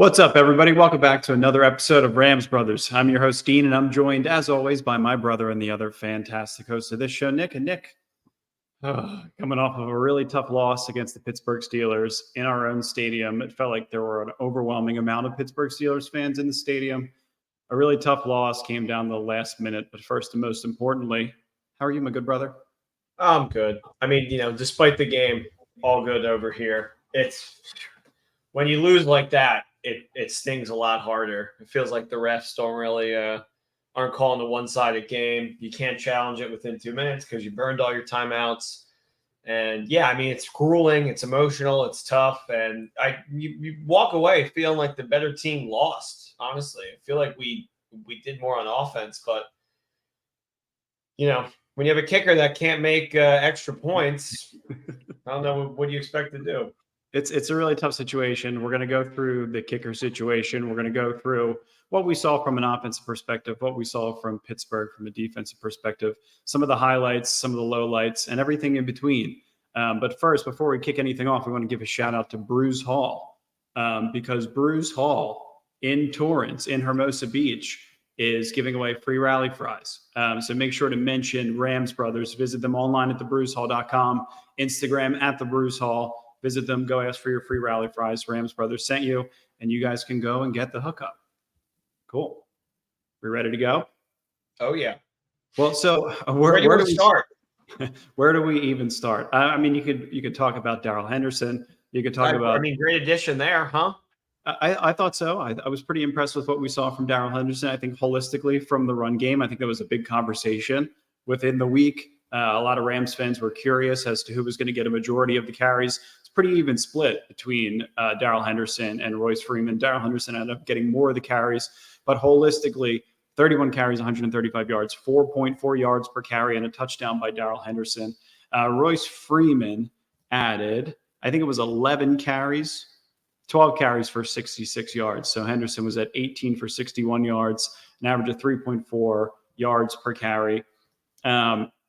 What's up, everybody? Welcome back to another episode of Rams Brothers. I'm your host, Dean, and I'm joined, as always, by my brother and the other fantastic host of this show, Nick. And Nick, coming off of a really tough loss against the Pittsburgh Steelers in our own stadium, it felt like there were an overwhelming amount of Pittsburgh Steelers fans in the stadium. A really tough loss came down the last minute, but first and most importantly, how are you, my good brother? I'm good. I mean, despite the game, all good over here. It's when you lose like that, it stings a lot harder. It feels like the refs don't really aren't calling a one-sided game. You can't challenge it within 2 minutes because you burned all your timeouts. And yeah, I mean, it's grueling, it's emotional, it's tough, and you walk away feeling like the better team lost. Honestly, I feel like we did more on offense, but when you have a kicker that can't make extra points, I don't know, what do you expect to do? It's a really tough situation. We're going to go through the kicker situation. We're going to go through what we saw from an offensive perspective, what we saw from Pittsburgh from a defensive perspective, some of the highlights, some of the lowlights, and everything in between. But first, before we kick anything off, we want to give a shout out to Bruce Hall because Bruce Hall in Torrance, in Hermosa Beach, is giving away free rally fries. So make sure to mention Rams Brothers. Visit them online at thebrucehall.com, Instagram at thebrucehall. Visit them, go ask for your free rally fries. Rams Brothers sent you, and you guys can go and get the hookup. Cool. We ready to go? Oh, yeah. Well, so where do we start? Where do we even start? I mean, you could talk about Darrell Henderson. You could talk about. I mean, great addition there, huh? I thought so. I was pretty impressed with what we saw from Darrell Henderson. I think holistically from the run game, I think that was a big conversation within the week. A lot of Rams fans were curious as to who was going to get a majority of the carries. Pretty even split between Darrell Henderson and Royce Freeman. Darrell Henderson ended up getting more of the carries, but holistically, 31 carries, 135 yards, 4.4 yards per carry, and a touchdown by Darrell Henderson. Royce Freeman added, I think it was 11 carries, 12 carries for 66 yards. So Henderson was at 18 for 61 yards, an average of 3.4 yards per carry.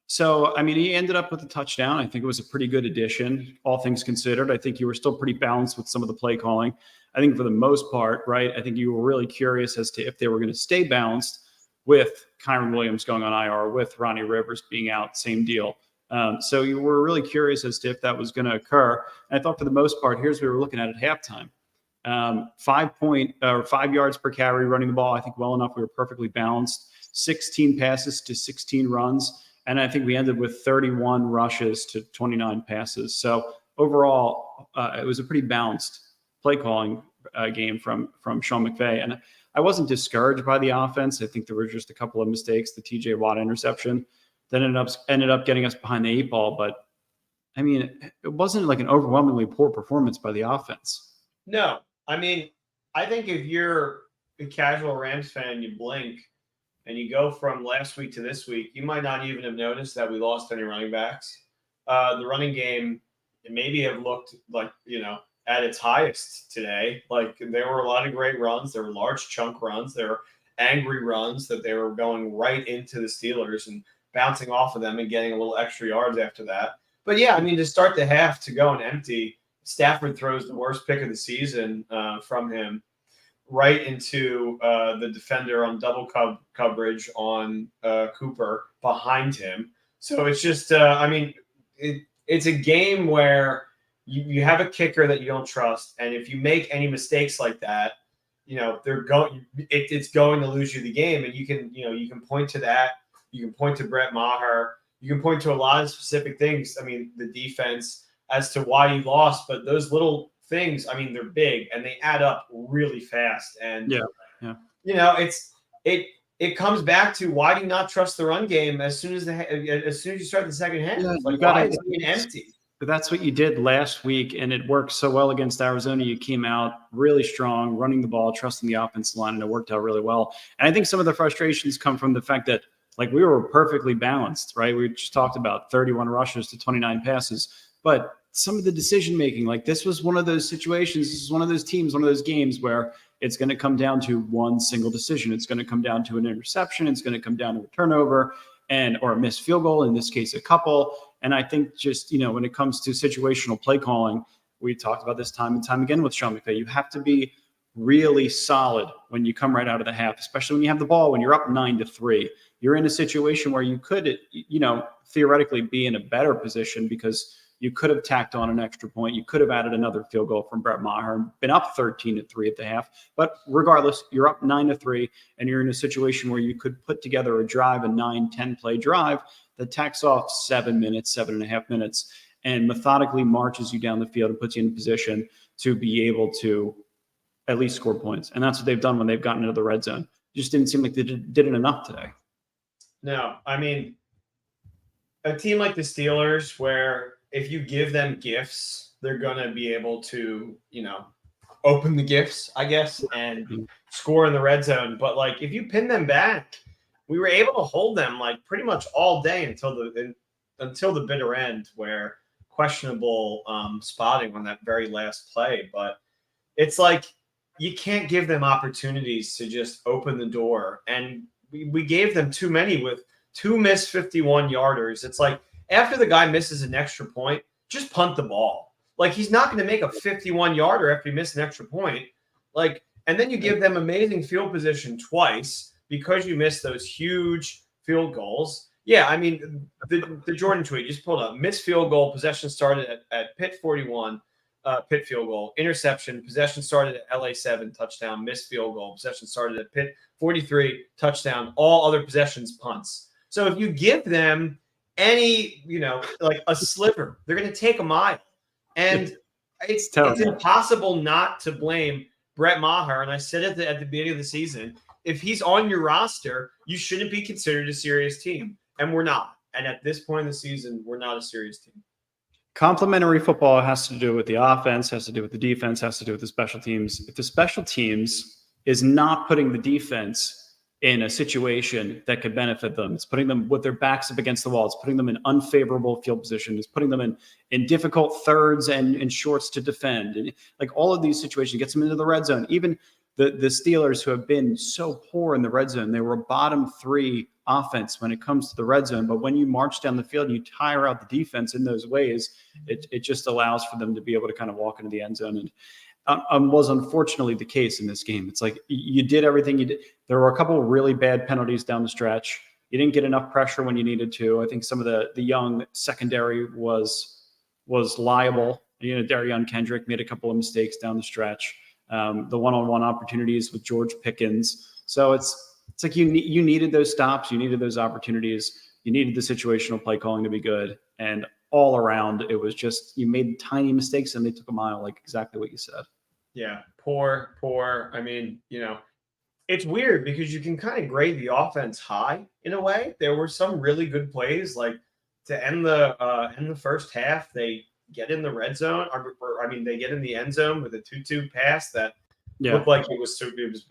So, I mean, he ended up with a touchdown. I think it was a pretty good addition, all things considered. I think you were still pretty balanced with some of the play calling. I think for the most part, right, I think you were really curious as to if they were going to stay balanced with Kyron Williams going on IR, with Ronnie Rivers being out, same deal. So you were really curious as to if that was going to occur. And I thought for the most part, here's what we were looking at halftime. 5 yards per carry running the ball. I think well enough. We were perfectly balanced. 16 passes to 16 runs. And I think we ended with 31 rushes to 29 passes. So overall, it was a pretty balanced play calling game from Sean McVay. And I wasn't discouraged by the offense. I think there were just a couple of mistakes. The TJ Watt interception that ended up getting us behind the 8 ball. But I mean, it wasn't like an overwhelmingly poor performance by the offense. No, I mean, I think if you're a casual Rams fan, you blink and you go from last week to this week, you might not even have noticed that we lost any running backs. The running game maybe have looked like, at its highest today. Like there were a lot of great runs. There were large chunk runs. There were angry runs that they were going right into the Steelers and bouncing off of them and getting a little extra yards after that. But yeah, I mean, to start the half to go and empty, Stafford throws the worst pick of the season from him right into the defender on double coverage on Cooper behind him. So it's just, it's a game where you have a kicker that you don't trust, and if you make any mistakes like that, it's going to lose you the game. And you can point to that. You can point to Brett Maher. You can point to a lot of specific things. I mean, the defense as to why you lost, but those little things, I mean, they're big and they add up really fast. And it comes back to, why do you not trust the run game as soon as you start the second half? Yeah, why is it being empty? That's what you did last week, and it worked so well against Arizona. You came out really strong, running the ball, trusting the offensive line, and it worked out really well. And I think some of the frustrations come from the fact that, like, we were perfectly balanced, right? We just talked about 31 rushes to 29 passes, but some of the decision making, like this was one of those situations. This is one of those teams, one of those games where it's going to come down to one single decision. It's going to come down to an interception. It's going to come down to a turnover or a missed field goal, in this case, a couple. And I think just, when it comes to situational play calling, we talked about this time and time again with Sean McVay, you have to be really solid when you come right out of the half, especially when you have the ball, when you're up 9-3. You're in a situation where you could, theoretically be in a better position because you could have tacked on an extra point. You could have added another field goal from Brett Maher and been up 13-3 at the half. But regardless, you're up 9-3, and you're in a situation where you could put together a drive, a 9-10 play drive that tacks off 7 minutes, 7.5 minutes, and methodically marches you down the field and puts you in a position to be able to at least score points. And that's what they've done when they've gotten into the red zone. It just didn't seem like they did it enough today. No, I mean, a team like the Steelers, where if you give them gifts, they're going to be able to, open the gifts, I guess, and score in the red zone. But, like, if you pin them back, we were able to hold them, like, pretty much all day until the bitter end, where questionable spotting on that very last play. But it's like you can't give them opportunities to just open the door. And we gave them too many with 2 missed 51-yarders. It's like after the guy misses an extra point, just punt the ball. Like, he's not going to make a 51-yarder after he missed an extra point. Like, and then you give them amazing field position twice because you missed those huge field goals. Yeah, I mean, the Jordan tweet just pulled up. Missed field goal, possession started at Pitt 41, Pitt field goal. Interception, possession started at LA 7, touchdown. Missed field goal, possession started at Pitt 43, touchdown. All other possessions, punts. So if you give them any, like a sliver, they're going to take a mile. And it's impossible not to blame Brett Maher. And I said it at the beginning of the season, if he's on your roster, you shouldn't be considered a serious team. And we're not. And at this point in the season, we're not a serious team. Complementary football has to do with the offense, has to do with the defense, has to do with the special teams. If the special teams is not putting the defense in a situation that could benefit them, it's putting them with their backs up against the wall, it's putting them in unfavorable field position, it's putting them in difficult thirds and shorts to defend. And like all of these situations, gets them into the red zone. Even the Steelers, who have been so poor in the red zone, they were a bottom 3 offense when it comes to the red zone. But when you march down the field and you tire out the defense in those ways, it just allows for them to be able to kind of walk into the end zone. And was unfortunately the case in this game. It's like you did everything you did. There were a couple of really bad penalties down the stretch. You didn't get enough pressure when you needed to. I think some of the young secondary was liable. Darion Kendrick made a couple of mistakes down the stretch. The one-on-one opportunities with George Pickens. So it's like you needed those stops, you needed those opportunities, you needed the situational play calling to be good, and all around it was just you made tiny mistakes and they took a mile, like exactly what you said. Yeah, poor. I mean, it's weird because you can kind of grade the offense high in a way. There were some really good plays, like to end the first half. They get in the red zone, they get in the end zone with a 2-2 pass that looked like it was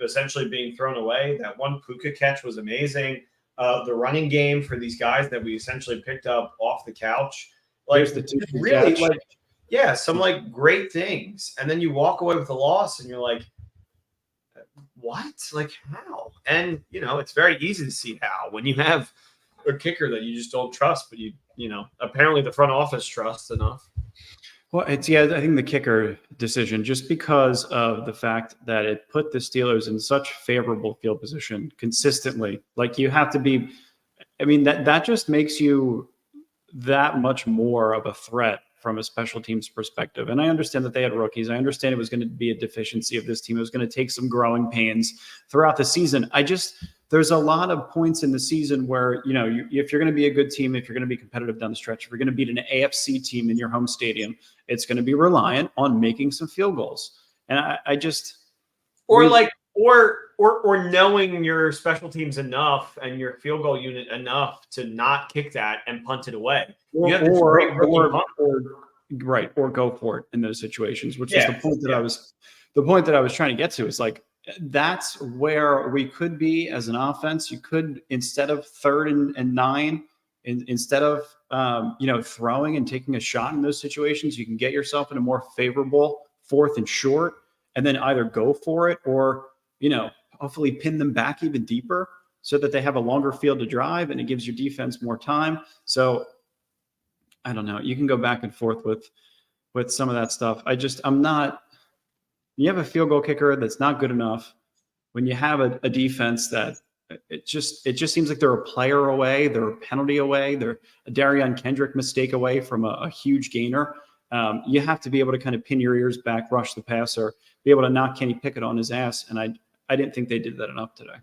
essentially being thrown away. That one Puka catch was amazing. The running game for these guys that we essentially picked up off the couch, like really, catch. Some like great things. And then you walk away with a loss, and you're like, what? Like how? And it's very easy to see how when you have a kicker that you just don't trust, but apparently the front office trusts enough. Well, I think the kicker decision, just because of the fact that it put the Steelers in such favorable field position consistently, like you have to be, that just makes you that much more of a threat from a special teams perspective. And I understand that they had rookies. I understand it was going to be a deficiency of this team. It was going to take some growing pains throughout the season. There's a lot of points in the season where, if you're going to be a good team, if you're going to be competitive down the stretch, if you're going to beat an AFC team in your home stadium, it's going to be reliant on making some field goals. And or knowing your special teams enough and your field goal unit enough to not kick that and punt it away. You have or go for it in those situations, which is the point that I was trying to get to. Is like, that's where we could be as an offense. You could, instead of 3rd and 9, instead of throwing and taking a shot in those situations, you can get yourself in a more favorable 4th and short, and then either go for it or hopefully pin them back even deeper so that they have a longer field to drive, and it gives your defense more time. So I don't know. You can go back and forth with some of that stuff. I'm not when you have a field goal kicker that's not good enough, when you have a defense that it just seems like they're a player away, they're a penalty away, they're a Darion Kendrick mistake away from a huge gainer. You have to be able to kind of pin your ears back, rush the passer, be able to knock Kenny Pickett on his ass. And I didn't think they did that enough today.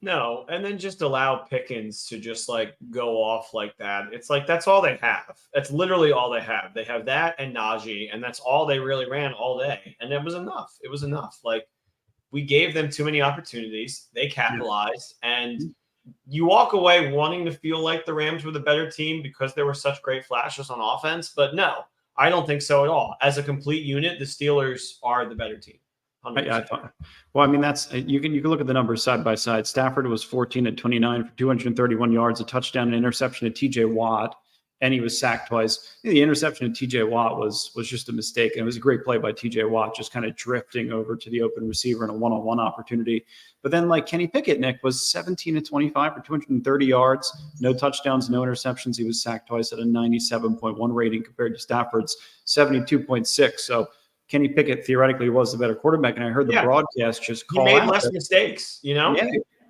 No, and then just allow Pickens to just like go off like that. It's like that's all they have. That's literally all they have. They have that and Najee, and that's all they really ran all day. And it was enough. It was enough. Like we gave them too many opportunities. They capitalized, and you walk away wanting to feel like the Rams were the better team because there were such great flashes on offense. But no, I don't think so at all. As a complete unit, the Steelers are the better team. Yeah, well, I mean, that's you can look at the numbers side by side. Stafford was 14 at 29 for 231 yards, a touchdown, an interception to T.J. Watt, and he was sacked twice. The interception to T.J. Watt was just a mistake, and it was a great play by T.J. Watt, just kind of drifting over to the open receiver in a one-on-one opportunity. But then, like Kenny Pickett, Nick was 17 at 25 for 230 yards, no touchdowns, no interceptions. He was sacked twice at a 97.1 rating compared to Stafford's 72.6. So Kenny Pickett theoretically was the better quarterback, and I heard the broadcast just call he made out less mistakes, you know?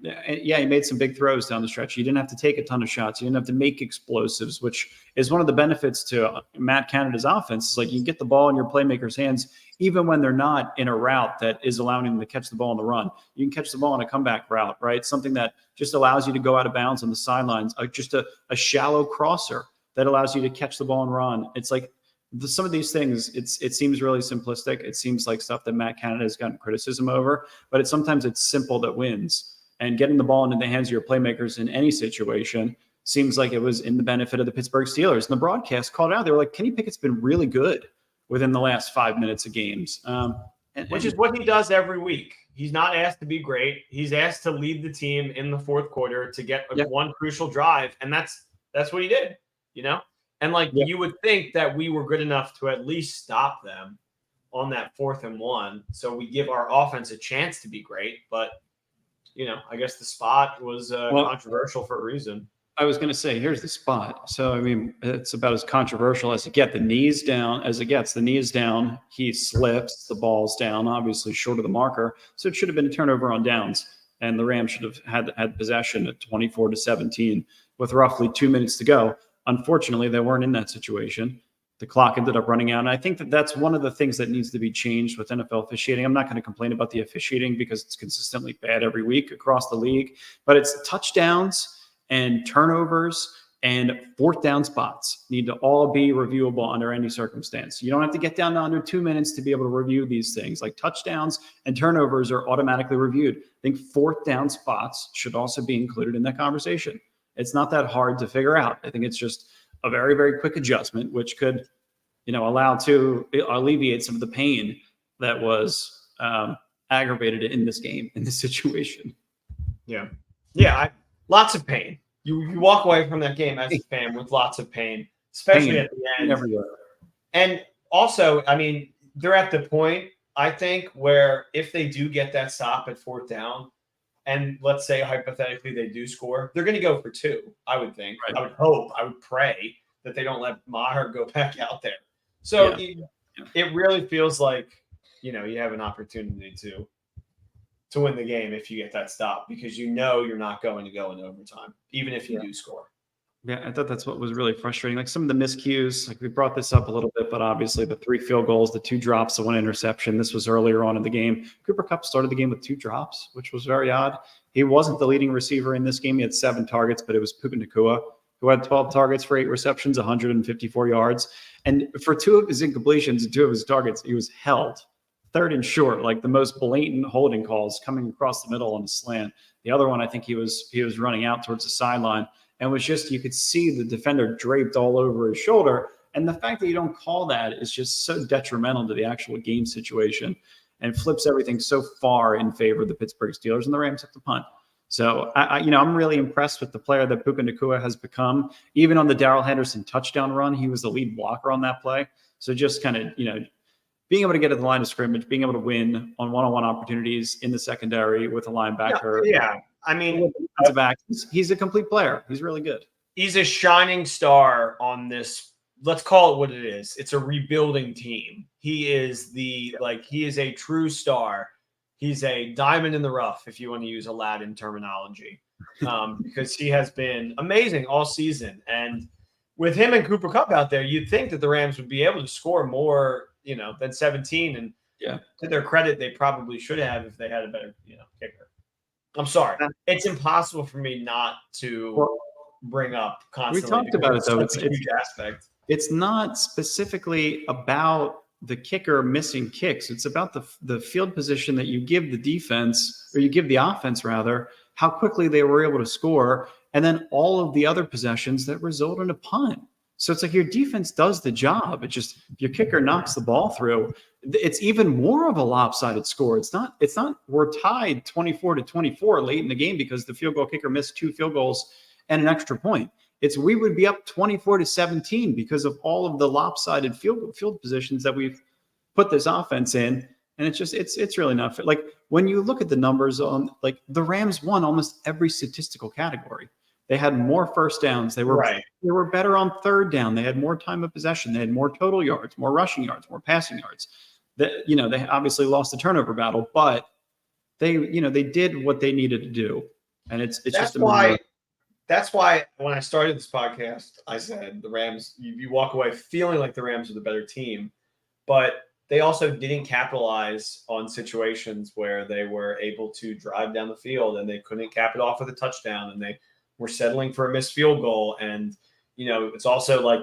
Yeah, he made some big throws down the stretch. He didn't have to take a ton of shots. He didn't have to make explosives, which is one of the benefits to Matt Canada's offense. It's like you get the ball in your playmakers' hands even when they're not in a route that is allowing them to catch the ball on the run. You can catch the ball on a comeback route, right? Something that just allows you to go out of bounds on the sidelines, just a shallow crosser that allows you to catch the ball and run. It's like some of these things, it seems really simplistic. It seems like stuff that Matt Canada has gotten criticism over, but sometimes it's simple that wins. And getting the ball into the hands of your playmakers in any situation seems like it was in the benefit of the Pittsburgh Steelers. And the broadcast called out. They were like, Kenny Pickett's been really good within the last 5 minutes of games. Which is what he does every week. He's not asked to be great. He's asked to lead the team in the fourth quarter to get one crucial drive. And that's what he did, you know? And you would think that we were good enough to at least stop them on that 4th and 1. So we give our offense a chance to be great. But, you know, I guess the spot was controversial for a reason. I was going to say, here's the spot. So, I mean, it's about as controversial as it gets. The knee is down. He slips. The ball's down, obviously short of the marker. So it should have been a turnover on downs. And the Rams should have had possession at 24-17 with roughly 2 minutes to go. Unfortunately, they weren't in that situation. The clock ended up running out. And I think that that's one of the things that needs to be changed with NFL officiating. I'm not going to complain about the officiating because it's consistently bad every week across the league, but it's touchdowns and turnovers and 4th down spots need to all be reviewable under any circumstance. You don't have to get down to under 2 minutes to be able to review these things. Like touchdowns and turnovers are automatically reviewed. I think 4th down spots should also be included in that conversation. It's not that hard to figure out. I think it's just a very, very quick adjustment, which could, allow to alleviate some of the pain that was aggravated in this game, in this situation. Yeah. Lots of pain. You walk away from that game as a fan with lots of pain, especially at the end. Everywhere. And also, I mean, they're at the point, I think, where if they do get that stop at 4th down, and let's say hypothetically they do score, they're going to go for 2, I would think. Right. I would hope, I would pray that they don't let Maher go back out there. So it really feels like, you have an opportunity to win the game if you get that stop because you're not going to go in overtime, even if you do score. Yeah, I thought that's what was really frustrating. Like some of the miscues, like we brought this up a little bit, but obviously the 3 field goals, the 2 drops, the 1 interception. This was earlier on in the game. Cooper Kupp started the game with 2 drops, which was very odd. He wasn't the leading receiver in this game. He had 7 targets, but it was Puka who had 12 targets for 8 receptions, 154 yards. And for 2 of his incompletions and 2 of his targets, he was held 3rd and short, like the most blatant holding calls coming across the middle on a slant. The other one, I think he was running out towards the sideline. And was just, you could see the defender draped all over his shoulder. And the fact that you don't call that is just so detrimental to the actual game situation and flips everything so far in favor of the Pittsburgh Steelers, and the Rams have to punt. So, I'm really impressed with the player that Puka Nacua has become. Even on the Darrell Henderson touchdown run, he was the lead blocker on that play. So just kind of, being able to get at the line of scrimmage, being able to win on one-on-one opportunities in the secondary with a linebacker. Yeah. I mean, he's a complete player. He's really good. He's a shining star on this let's call it what it is. It's a rebuilding team. He is he is a true star. He's a diamond in the rough, if you want to use Aladdin terminology, because he has been amazing all season. And with him and Cooper Kupp out there, you'd think that the Rams would be able to score more, than 17. And to their credit, they probably should have if they had a better, kicker. I'm sorry. It's impossible for me not to bring up constantly. We talked about it, though. It's a huge aspect. It's not specifically about the kicker missing kicks. It's about the field position that you give the defense, or you give the offense rather, how quickly they were able to score, and then all of the other possessions that result in a punt. So it's like your defense does the job. It just, if your kicker knocks the ball through, it's even more of a lopsided score. It's not we're tied 24-24 late in the game because the field goal kicker missed 2 field goals and an extra point. We would be up 24-17 because of all of the lopsided field positions that we've put this offense in. And it's really not fit. Like when you look at the numbers on, like, the Rams won almost every statistical category. They had more first downs. They were better on third down. They had more time of possession. They had more total yards, more rushing yards, more passing yards. They obviously lost the turnover battle, but they did what they needed to do. And it's just why. That's why when I started this podcast, I said the Rams, you walk away feeling like the Rams are the better team, but they also didn't capitalize on situations where they were able to drive down the field and they couldn't cap it off with a touchdown, and they were settling for a missed field goal. And, it's also like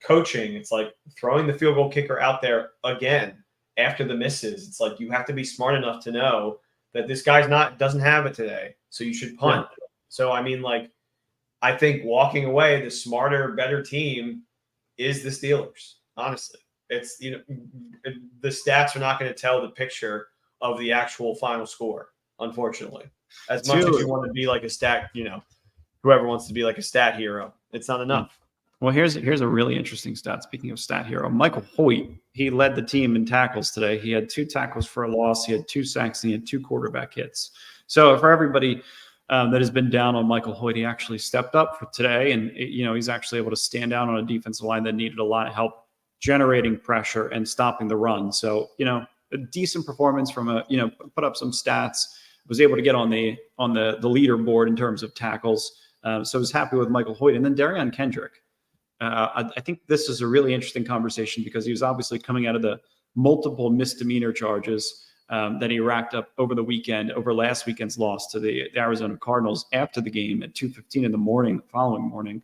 coaching. It's like throwing the field goal kicker out there again after the misses. It's like you have to be smart enough to know that this guy's doesn't have it today, so you should punt. Yeah. So, I think walking away, the smarter, better team is the Steelers. Honestly, it's, the stats are not going to tell the picture of the actual final score, unfortunately. As much as you want to be like a stat, whoever wants to be like a stat hero, it's not enough. Well, here's a really interesting stat. Speaking of stat hero, Michael Hoyt, he led the team in tackles today. He had 2 tackles for a loss. He had 2 sacks, and he had 2 quarterback hits. So for everybody that has been down on Michael Hoyt, he actually stepped up for today, and he's actually able to stand down on a defensive line that needed a lot of help generating pressure and stopping the run. So a decent performance from put up some stats, was able to get on the leaderboard in terms of tackles. So I was happy with Michael Hoyt. And then Darion Kendrick. I think this is a really interesting conversation because he was obviously coming out of the multiple misdemeanor charges that he racked up over the weekend, over last weekend's loss to the Arizona Cardinals after the game at 2:15 in the morning, the following morning.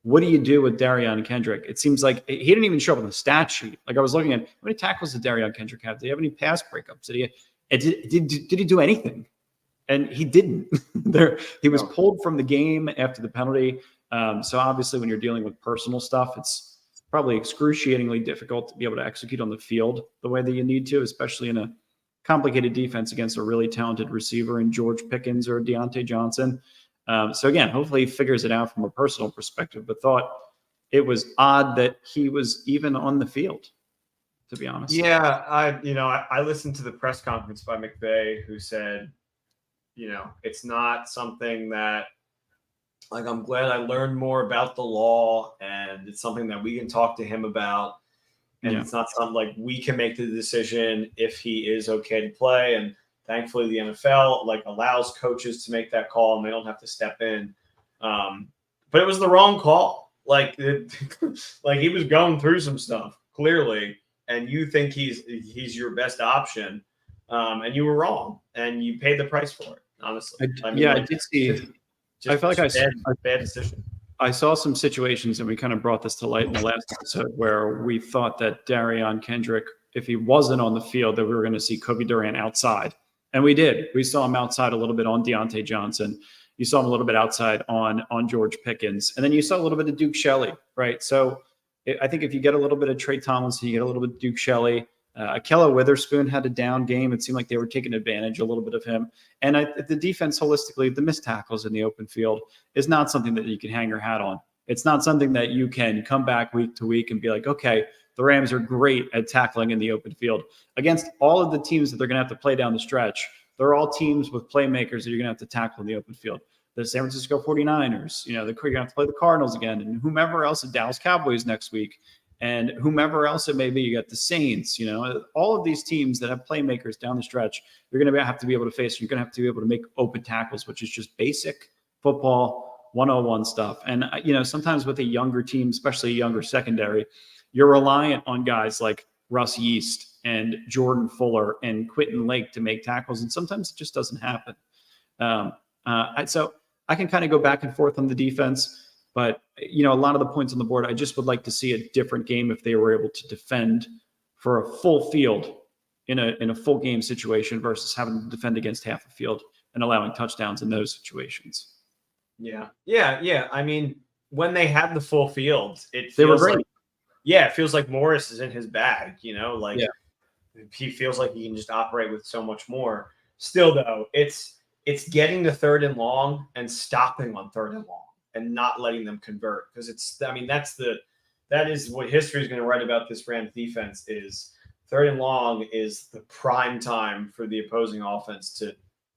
What do you do with Darion Kendrick? It seems like he didn't even show up on the stat sheet. Like I was looking at, how many tackles did Darion Kendrick have? Did he have any pass breakups? Did he do anything? And he didn't. He was pulled from the game after the penalty. So obviously when you're dealing with personal stuff, it's probably excruciatingly difficult to be able to execute on the field the way that you need to, especially in a complicated defense against a really talented receiver in George Pickens or Deontay Johnson. So again, hopefully he figures it out from a personal perspective, but thought it was odd that he was even on the field, to be honest. Yeah, I listened to the press conference by McVay, who said, it's not something that, like, I'm glad I learned more about the law, and it's something that we can talk to him about. And it's not something like we can make the decision if he is okay to play. And thankfully the NFL allows coaches to make that call and they don't have to step in. But it was the wrong call. Like he was going through some stuff clearly, and you think he's your best option. And you were wrong, and you paid the price for it. Honestly. I did see. I felt like bad decision. I saw some situations, and we kind of brought this to light in the last episode, where we thought that Darion Kendrick, if he wasn't on the field, that we were going to see Kobe Durant outside. And we did. We saw him outside a little bit on Deontay Johnson. You saw him a little bit outside on George Pickens. And then you saw a little bit of Duke Shelley, right? So I think if you get a little bit of Trey Tomlinson, you get a little bit of Duke Shelley. Akella Witherspoon had a down game. It seemed like they were taking advantage a little bit of him. And the defense holistically, the missed tackles in the open field is not something that you can hang your hat on. It's not something that you can come back week to week and be like, okay, the Rams are great at tackling in the open field. Against all of the teams that they're going to have to play down the stretch, they're all teams with playmakers that you're going to have to tackle in the open field. the San Francisco 49ers, you're going to have to play the Cardinals again, and whomever else, the Dallas Cowboys next week, and whomever else it may be. You got the Saints, all of these teams that have playmakers down the stretch, you're going to have to be able to face. You're going to have to be able to make open tackles, which is just basic football 101 stuff. And, sometimes with a younger team, especially a younger secondary, you're reliant on guys like Russ Yeast and Jordan Fuller and Quentin Lake to make tackles. And sometimes it just doesn't happen. So I can kind of go back and forth on the defense, but a lot of the points on the board, I just would like to see a different game if they were able to defend for a full field in a full game situation versus having to defend against half a field and allowing touchdowns in those situations. Yeah. I mean, when they had the full field, it They were feels great. like, it feels like Morris is in his bag, he feels like he can just operate with so much more. Still, though, it's getting to 3rd and long and stopping on 3rd and long and not letting them convert, because that is what history is going to write about this Rams defense. Is 3rd and long is the prime time for the opposing offense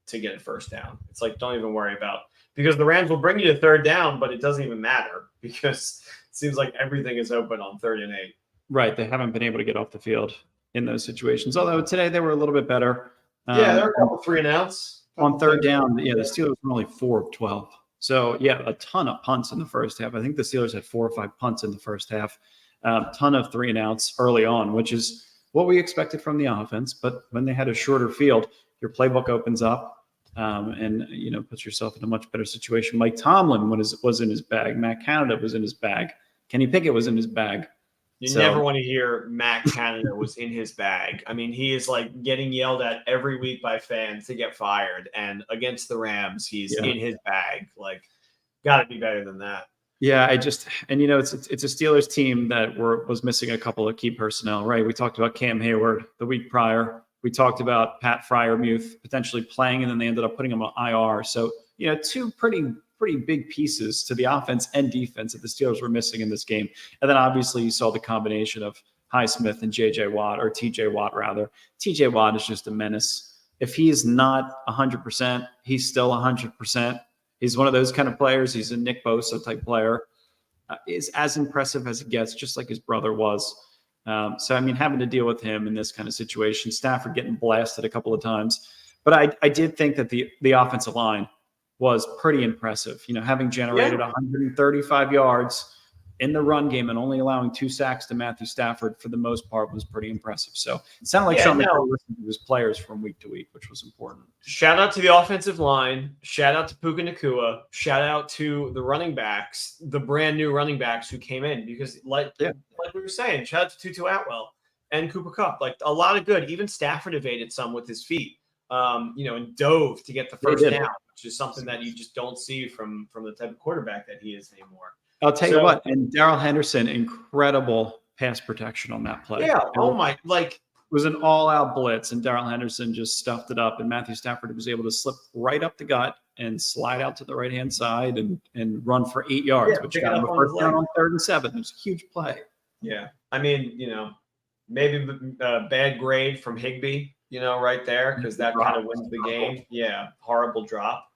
to get a first down. It's like, don't even worry about, because the Rams will bring you to 3rd down, but it doesn't even matter because it seems like everything is open on 3rd and 8. Right. They haven't been able to get off the field in those situations. Although today they were a little bit better. There were a couple 3-and-outs. On 3rd down, the Steelers were only 4 of 12. So, a ton of punts in the first half. I think the Steelers had 4 or 5 punts in the first half. Ton of 3-and-outs early on, which is what we expected from the offense. But when they had a shorter field, your playbook opens up and puts yourself in a much better situation. Mike Tomlin was in his bag. Matt Canada was in his bag. Kenny Pickett was in his bag. You never want to hear Matt Canada was in his bag. I mean, he is like getting yelled at every week by fans to get fired. And against the Rams, he's in his bag. Like, got to be better than that. Yeah, it's a Steelers team that was missing a couple of key personnel, right? We talked about Cam Hayward the week prior. We talked about Pat Freiermuth potentially playing, and then they ended up putting him on IR. So, 2 pretty big pieces to the offense and defense that the Steelers were missing in this game. And then obviously you saw the combination of Highsmith and TJ Watt rather. TJ Watt is just a menace. If he's not 100%, he's still 100%. He's one of those kind of players. He's a Nick Bosa type player. Is as impressive as it gets, just like his brother was. So, having to deal with him in this kind of situation, Stafford getting blasted a couple of times. But I did think that the offensive line was pretty impressive. Having generated 135 yards in the run game and only allowing 2 sacks to Matthew Stafford for the most part was pretty impressive. So it sounded like something that listened to his players from week to week, which was important. Shout out to the offensive line. Shout out to Puka Nacua. Shout out to the running backs, the brand new running backs who came in, because like we were saying, shout out to Tutu Atwell and Cooper Kupp. Like, a lot of good. Even Stafford evaded some with his feet, and dove to get the first down, which is something that you just don't see from the type of quarterback that he is anymore. I'll tell you what, and Darrell Henderson, incredible pass protection on that play. Yeah, it was an all-out blitz, and Darrell Henderson just stuffed it up, and Matthew Stafford was able to slip right up the gut and slide out to the right-hand side and run for 8 yards, which got him a first down on 3rd and 7. It was a huge play. Yeah, maybe a bad grade from Higbee, right there, because that kind of wins the game. Yeah, horrible drop.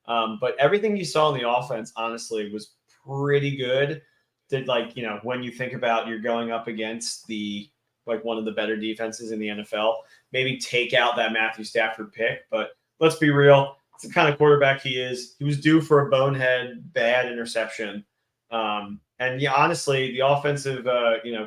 But everything you saw in the offense, honestly, was pretty good. When you think about you're going up against one of the better defenses in the NFL, maybe take out that Matthew Stafford pick. But let's be real, it's the kind of quarterback he is. He was due for a bonehead bad interception. Honestly, the offensive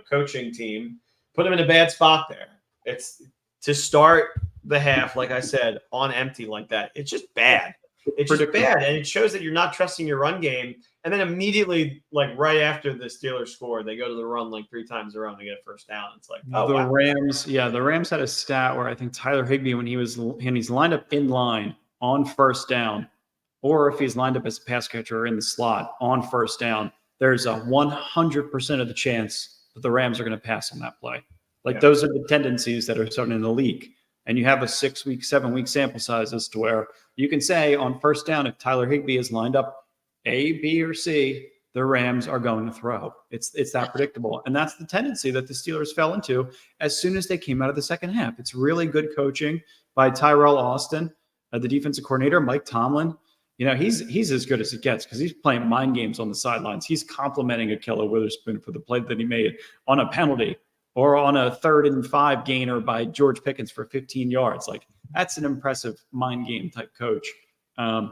coaching team put him in a bad spot there. It's to start the half, like I said, on empty like that. It's just bad. It's just bad, and it shows that you're not trusting your run game. And then immediately, right after the Steelers score, they go to the run 3 times in a row and they get a first down. It's like, the Rams had a stat where I think Tyler Higbee, when he's lined up in line on first down, or if he's lined up as a pass catcher or in the slot on first down, there's a 100% of the chance that the Rams are going to pass on that play. Those are the tendencies that are starting in the league. And you have a 6-week, 7-week sample size as to where you can say on first down, if Tyler Higbee is lined up A, B, or C, the Rams are going to throw. It's that predictable. And that's the tendency that the Steelers fell into as soon as they came out of the second half. It's really good coaching by Tyrell Austin, the defensive coordinator, Mike Tomlin. he's as good as it gets because he's playing mind games on the sidelines. He's complimenting Ahkello Witherspoon for the play that he made on a penalty or on a 3rd and 5 gainer by George Pickens for 15 yards. Like, that's an impressive mind game type coach. But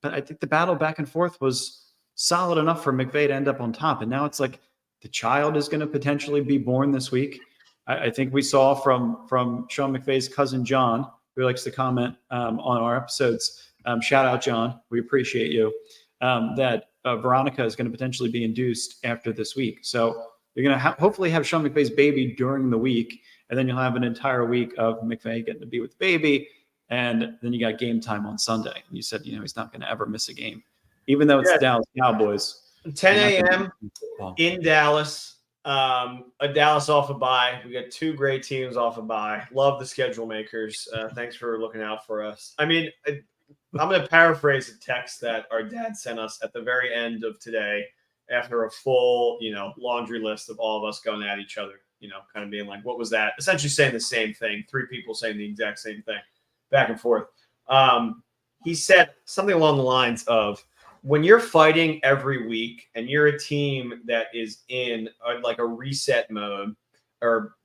I think the battle back and forth was solid enough for McVay to end up on top. And now it's like the child is going to potentially be born this week. I think we saw from Sean McVay's cousin, John, who likes to comment on our episodes. Shout out, John. We appreciate you. That Veronica is going to potentially be induced after this week. So you're going to hopefully have Sean McVay's baby during the week. And then you'll have an entire week of McVay getting to be with the baby. And then you got game time on Sunday. And you said, he's not going to ever miss a game, even though it's the Dallas Cowboys. 10 a.m. in Dallas. Dallas off a bye. We got 2 great teams off a bye. Love the schedule makers. Thanks for looking out for us. I mean, I'm going to paraphrase a text that our dad sent us at the very end of today after a full, laundry list of all of us going at each other, kind of being like, what was that? Essentially saying the same thing. 3 people saying the exact same thing, back and forth. He said something along the lines of, when you're fighting every week and you're a team that is in like a reset mode, or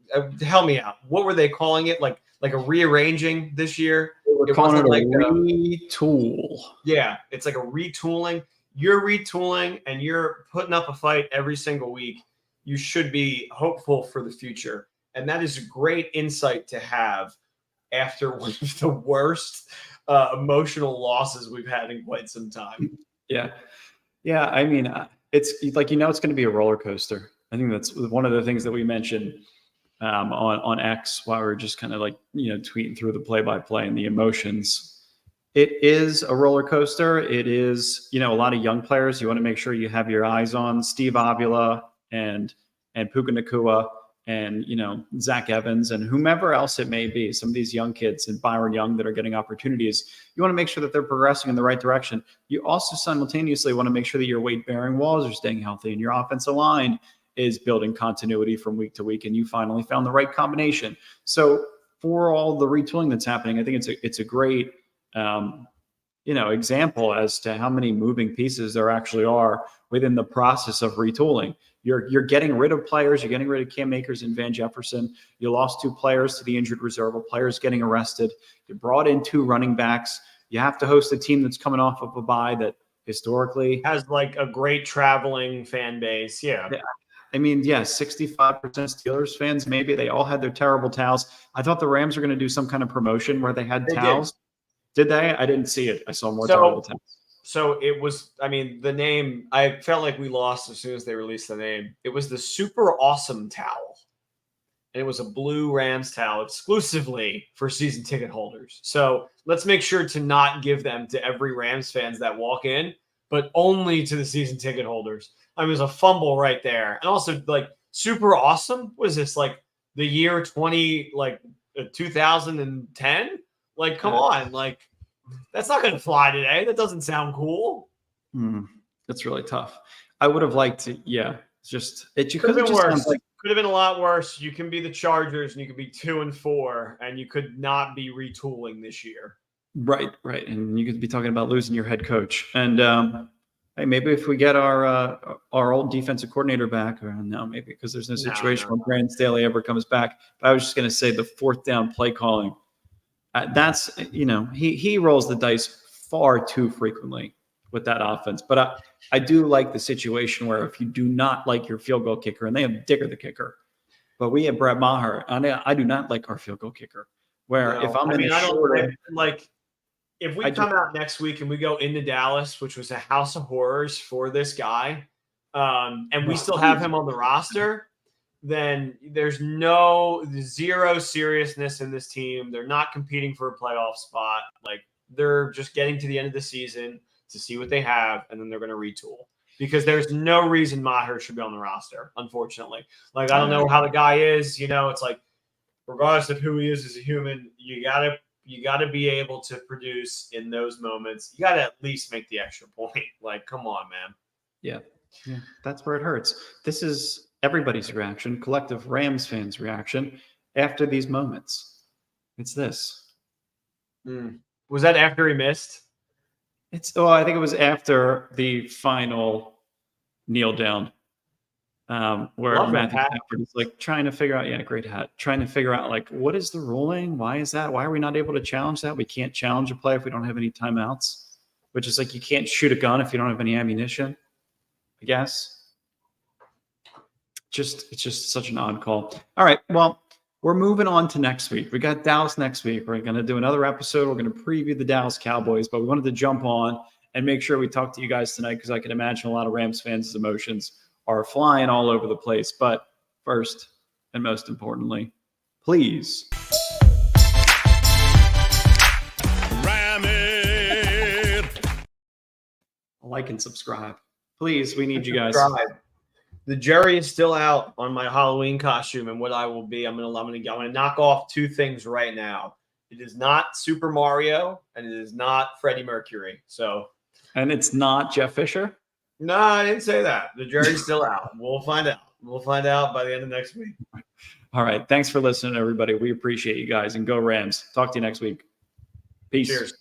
help me out, what were they calling it? Like a rearranging this year? We're calling it like a retool. Yeah, it's like a retooling. You're retooling and you're putting up a fight every single week. You should be hopeful for the future. And that is a great insight to have after one of the worst emotional losses we've had in quite some time. Yeah. Yeah. I mean, it's like, it's going to be a roller coaster. I think that's one of the things that we mentioned on X while we were just kind of like, tweeting through the play-by-play and the emotions. It is a roller coaster. It is, a lot of young players. You want to make sure you have your eyes on Steve Avila and Puka Nacua and, Zach Evans and whomever else it may be. Some of these young kids and Byron Young that are getting opportunities. You want to make sure that they're progressing in the right direction. You also simultaneously want to make sure that your weight-bearing walls are staying healthy and your offensive line is building continuity from week to week, and you finally found the right combination. So for all the retooling that's happening, I think it's a great example as to how many moving pieces there actually are within the process of retooling. You're getting rid of players. You're getting rid of Cam Akers and Van Jefferson. You lost 2 players to the injured reserve. A player's getting arrested. You brought in 2 running backs. You have to host a team that's coming off of a bye that historically has like a great traveling fan base. Yeah. I mean, 65% Steelers fans, maybe they all had their terrible towels. I thought the Rams were going to do some kind of promotion where they had towels. Did they? I didn't see it. I saw more terrible towels. So it was, the name, I felt like we lost as soon as they released the name. It was the Super Awesome Towel. And it was a blue Rams towel exclusively for season ticket holders. So let's make sure to not give them to every Rams fans that walk in, but only to the season ticket holders. It was a fumble right there. And also, like, Super Awesome? What is this, like, the year 2010? Like, come on. Like, that's not going to fly today. That doesn't sound cool. That's really tough. I would have liked to, could have been worse. Could have been a lot worse. You can be the Chargers and you could be 2-4 and you could not be retooling this year. Right. And you could be talking about losing your head coach. And hey, maybe if we get our old defensive coordinator back, or no, maybe because there's no situation where Brandon Staley ever comes back. But I was just going to say the 4th down play calling. That's, he rolls the dice far too frequently with that offense. But I do like the situation where if you do not like your field goal kicker, and they have Digger the kicker, but we have Brett Maher, and I do not like our field goal kicker. Where if I'm if we come out next week and we go into Dallas, which was a house of horrors for this guy, and we still have him on the roster, then there's zero seriousness in this team. They're not competing for a playoff spot. Like, they're just getting to the end of the season to see what they have, and then they're going to retool. Because there's no reason Maher should be on the roster, unfortunately. Like, I don't know how the guy is. It's like, regardless of who he is as a human, you gotta be able to produce in those moments. You gotta at least make the extra point. Like, come on, man. Yeah, that's where it hurts. This is everybody's reaction, collective Rams fans' reaction after these moments. It's this. Was that after he missed? I think it was after the final kneel down, where Love that Matthew hat. Stafford is like trying to figure out, yeah, great hat, trying to figure out like what is the ruling? Why is that? Why are we not able to challenge that? We can't challenge a play if we don't have any timeouts, which is like you can't shoot a gun if you don't have any ammunition, I guess. It's just such an odd call. All right, well, we're moving on to next week. We got Dallas next week. We're going to do another episode. We're going to preview the Dallas Cowboys, but we wanted to jump on and make sure we talk to you guys tonight because I can imagine a lot of Rams fans' emotions are flying all over the place. But first and most importantly, please ram it. Like and subscribe. Please, we need you guys. The jury is still out on my Halloween costume and what I will be. I'm gonna knock off two things right now. It is not Super Mario and it is not Freddie Mercury. And it's not Jeff Fisher? No, I didn't say that. The jury's still out. We'll find out. We'll find out by the end of next week. All right. Thanks for listening, everybody. We appreciate you guys, and go Rams. Talk to you next week. Peace. Cheers.